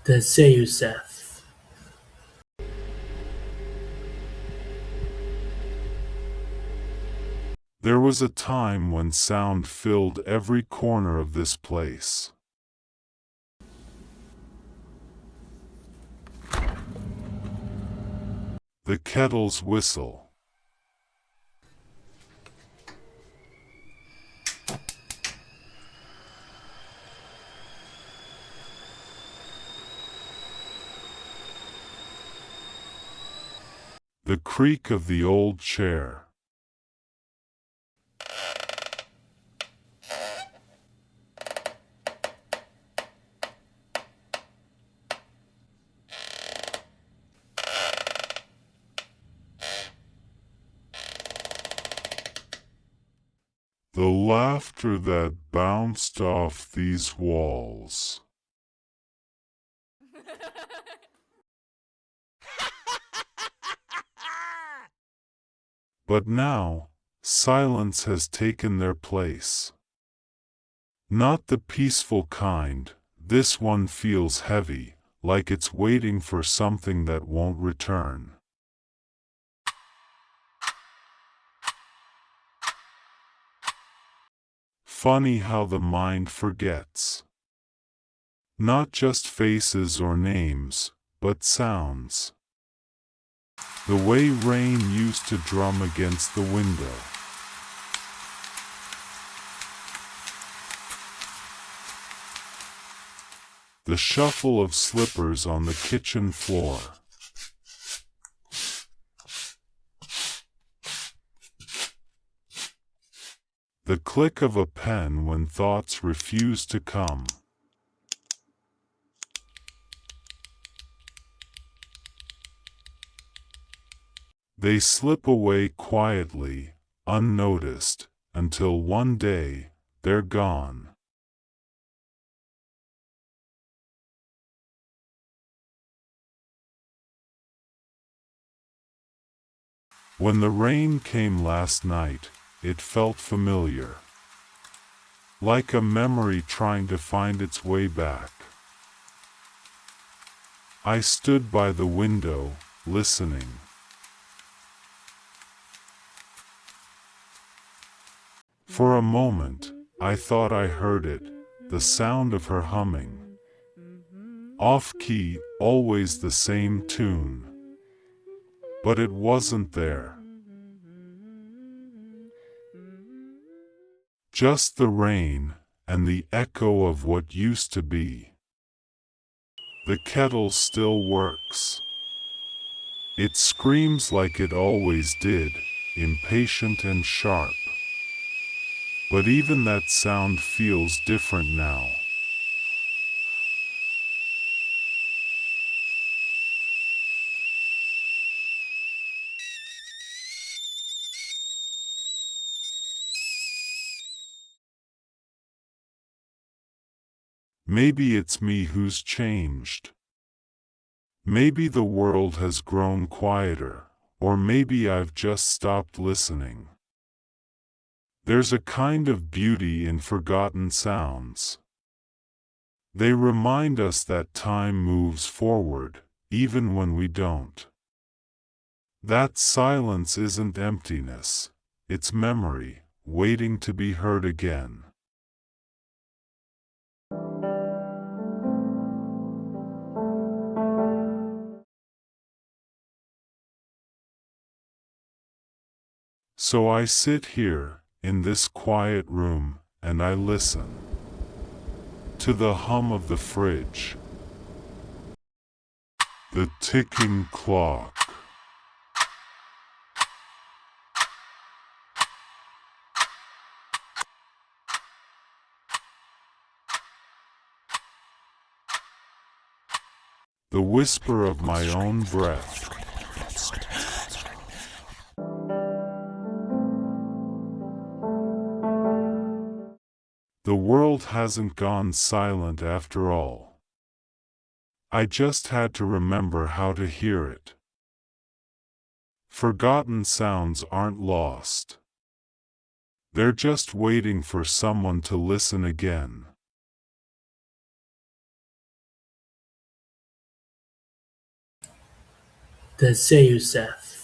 Then say yourself. There was a time when sound filled every corner of this place. The kettle's whistle. The creak of the old chair. The laughter that bounced off these walls. But now, silence has taken their place. Not the peaceful kind, this one feels heavy, like it's waiting for something that won't return. Funny how the mind forgets. Not just faces or names, but sounds. The way rain used to drum against the window. The shuffle of slippers on the kitchen floor. The click of a pen when thoughts refuse to come. They slip away quietly, unnoticed, until one day, they're gone. When the rain came last night, it felt familiar. Like a memory trying to find its way back. I stood by the window, listening. For a moment, I thought I heard it, the sound of her humming. Off-key, always the same tune. But it wasn't there. Just the rain, and the echo of what used to be. The kettle still works. It screams like it always did, impatient and sharp. But even that sound feels different now. Maybe it's me who's changed. Maybe the world has grown quieter, or maybe I've just stopped listening. There's a kind of beauty in forgotten sounds. They remind us that time moves forward, even when we don't. That silence isn't emptiness, it's memory, waiting to be heard again. So I sit here, in this quiet room, and I listen. To the hum of the fridge. The ticking clock. The whisper of my own breath. The world hasn't gone silent after all. I just had to remember how to hear it. Forgotten sounds aren't lost. They're just waiting for someone to listen again. Then say yourself.